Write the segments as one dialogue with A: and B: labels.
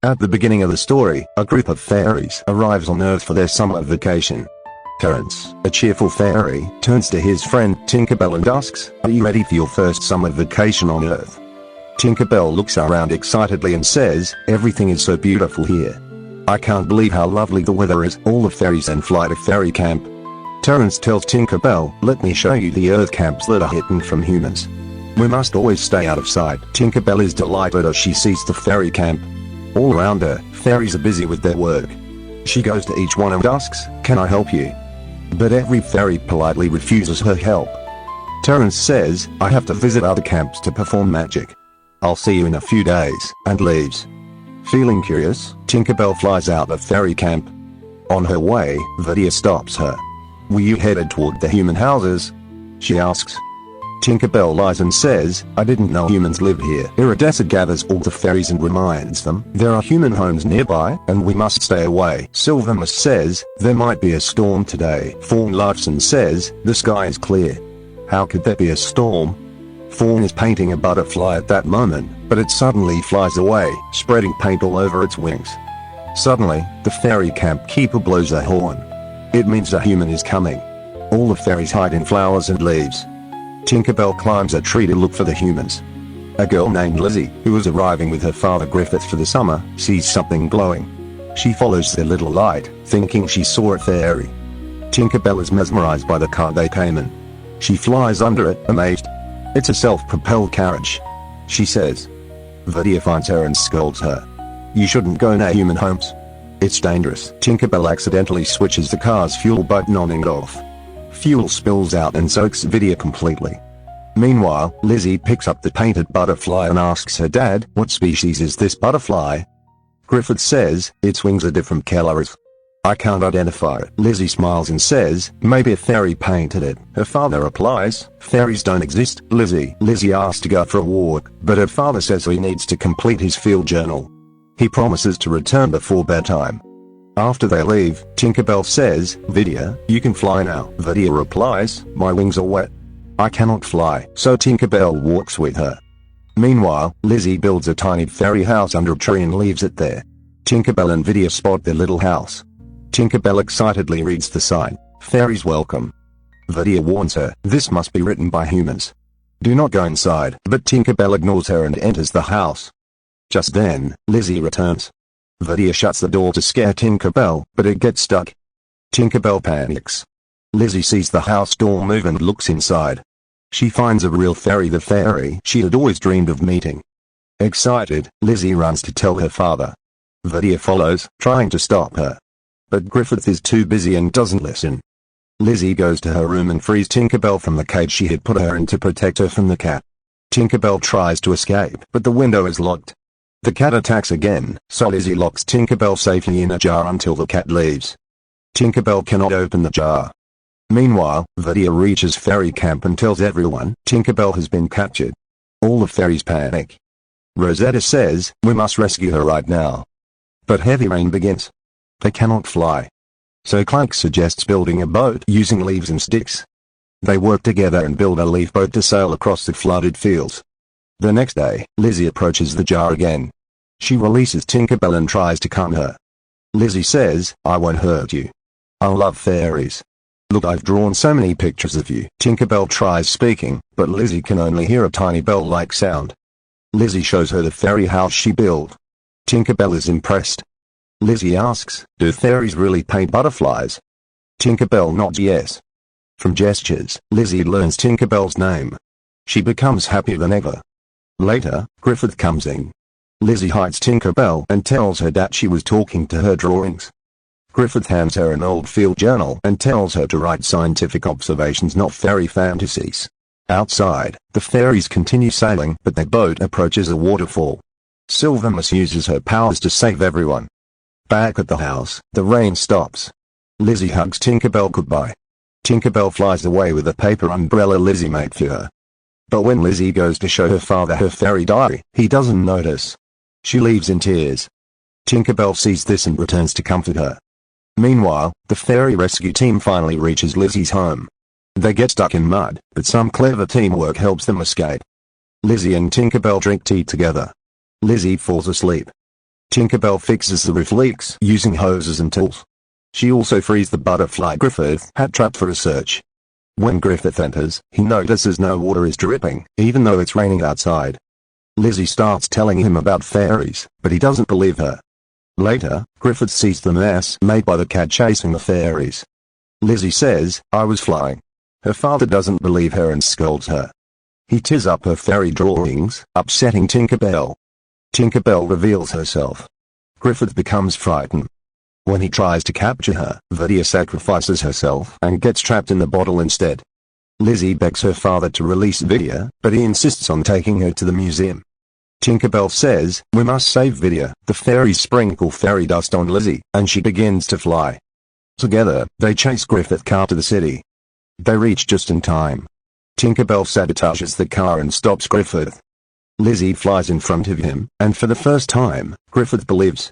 A: At the beginning of the story, a group of fairies arrives on Earth for their summer vacation. Terence, a cheerful fairy, turns to his friend Tinkerbell and asks, "Are you ready for your first summer vacation on Earth?" Tinkerbell looks around excitedly and says, "Everything is so beautiful here. I can't believe how lovely the weather is." All the fairies then fly to fairy camp. Terence tells Tinkerbell, "Let me show you the Earth camps that are hidden from humans. We must always stay out of sight." Tinkerbell is delighted as she sees the fairy camp. All around her, fairies are busy with their work. She goes to each one and asks, "Can I help you?" But every fairy politely refuses her help. Terence says, "I have to visit other camps to perform magic. I'll see you in a few days," and leaves. Feeling curious, Tinkerbell flies out of fairy camp. On her way, Vidya stops her. "Were you headed toward the human houses?" she asks. Tinkerbell lies and says, "I didn't know humans lived here." Iridescent gathers all the fairies and reminds them there are human homes nearby, and we must stay away. Silvermus says, "There might be a storm today." Fawn laughs and says, "The sky is clear. How could there be a storm?" Fawn is painting a butterfly at that moment, but it suddenly flies away, spreading paint all over its wings. Suddenly, the fairy camp keeper blows a horn. It means a human is coming. All the fairies hide in flowers and leaves. Tinkerbell climbs a tree to look for the humans. A girl named Lizzie, who is arriving with her father Griffith for the summer, sees something glowing. She follows the little light, thinking she saw a fairy. Tinkerbell is mesmerized by the car they came in. She flies under it, amazed. It's a self-propelled carriage, she says. Vidya finds her and scolds her. "You shouldn't go near human homes. It's dangerous." Tinkerbell accidentally switches the car's fuel button on and off. Fuel spills out and soaks Vidya completely. Meanwhile, Lizzie picks up the painted butterfly and asks her dad, "What species is this butterfly?" Griffith says, "Its wings are different colors. I can't identify it." Lizzie smiles and says, "Maybe a fairy painted it." Her father replies, "Fairies don't exist, Lizzie." Lizzie asks to go for a walk, but her father says he needs to complete his field journal. He promises to return before bedtime. After they leave, Tinkerbell says, "Vidya, you can fly now." Vidya replies, "My wings are wet. I cannot fly." So Tinkerbell walks with her. Meanwhile, Lizzie builds a tiny fairy house under a tree and leaves it there. Tinkerbell and Vidya spot their little house. Tinkerbell excitedly reads the sign, "Fairies welcome." Vidya warns her, "This must be written by humans. Do not go inside." But Tinkerbell ignores her and enters the house. Just then, Lizzie returns. Vidya shuts the door to scare Tinkerbell, but it gets stuck. Tinkerbell panics. Lizzie sees the house door move and looks inside. She finds a real fairy, the fairy she had always dreamed of meeting. Excited, Lizzie runs to tell her father. Vidya follows, trying to stop her. But Griffith is too busy and doesn't listen. Lizzie goes to her room and frees Tinkerbell from the cage she had put her in to protect her from the cat. Tinkerbell tries to escape, but the window is locked. The cat attacks again, so Lizzie locks Tinkerbell safely in a jar until the cat leaves. Tinkerbell cannot open the jar. Meanwhile, Vidya reaches fairy camp and tells everyone Tinkerbell has been captured. All the fairies panic. Rosetta says, "We must rescue her right now." But heavy rain begins. They cannot fly. So Clark suggests building a boat using leaves and sticks. They work together and build a leaf boat to sail across the flooded fields. The next day, Lizzie approaches the jar again. She releases Tinkerbell and tries to calm her. Lizzie says, "I won't hurt you. I love fairies. Look, I've drawn so many pictures of you." Tinkerbell tries speaking, but Lizzie can only hear a tiny bell-like sound. Lizzie shows her the fairy house she built. Tinkerbell is impressed. Lizzie asks, "Do fairies really paint butterflies?" Tinkerbell nods yes. From gestures, Lizzie learns Tinkerbell's name. She becomes happier than ever. Later, Griffith comes in. Lizzie hides Tinkerbell and tells her that she was talking to her drawings. Griffith hands her an old field journal and tells her to write scientific observations, not fairy fantasies. Outside, the fairies continue sailing, but their boat approaches a waterfall. Silvermus uses her powers to save everyone. Back at the house, the rain stops. Lizzie hugs Tinkerbell goodbye. Tinkerbell flies away with a paper umbrella Lizzie made for her. But when Lizzie goes to show her father her fairy diary, he doesn't notice. She leaves in tears. Tinkerbell sees this and returns to comfort her. Meanwhile, the fairy rescue team finally reaches Lizzie's home. They get stuck in mud, but some clever teamwork helps them escape. Lizzie and Tinkerbell drink tea together. Lizzie falls asleep. Tinkerbell fixes the roof leaks using hoses and tools. She also frees the butterfly Griffith had trapped for research. When Griffith enters, he notices no water is dripping, even though it's raining outside. Lizzie starts telling him about fairies, but he doesn't believe her. Later, Griffith sees the mess made by the cat chasing the fairies. Lizzie says, "I was flying." Her father doesn't believe her and scolds her. He tears up her fairy drawings, upsetting Tinkerbell. Tinkerbell reveals herself. Griffith becomes frightened. When he tries to capture her, Vidya sacrifices herself and gets trapped in the bottle instead. Lizzie begs her father to release Vidya, but he insists on taking her to the museum. Tinkerbell says, "We must save Vidya." The fairies sprinkle fairy dust on Lizzie, and she begins to fly. Together, they chase Griffith car to the city. They reach just in time. Tinkerbell sabotages the car and stops Griffith. Lizzie flies in front of him, and for the first time, Griffith believes.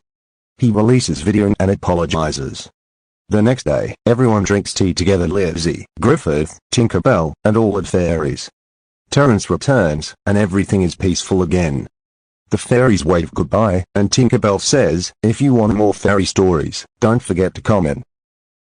A: He releases Vidya and apologizes. The next day, everyone drinks tea together: Lizzie, Griffith, Tinkerbell, and all the fairies. Terence returns, and everything is peaceful again. The fairies wave goodbye, and Tinkerbell says, "If you want more fairy stories, don't forget to comment."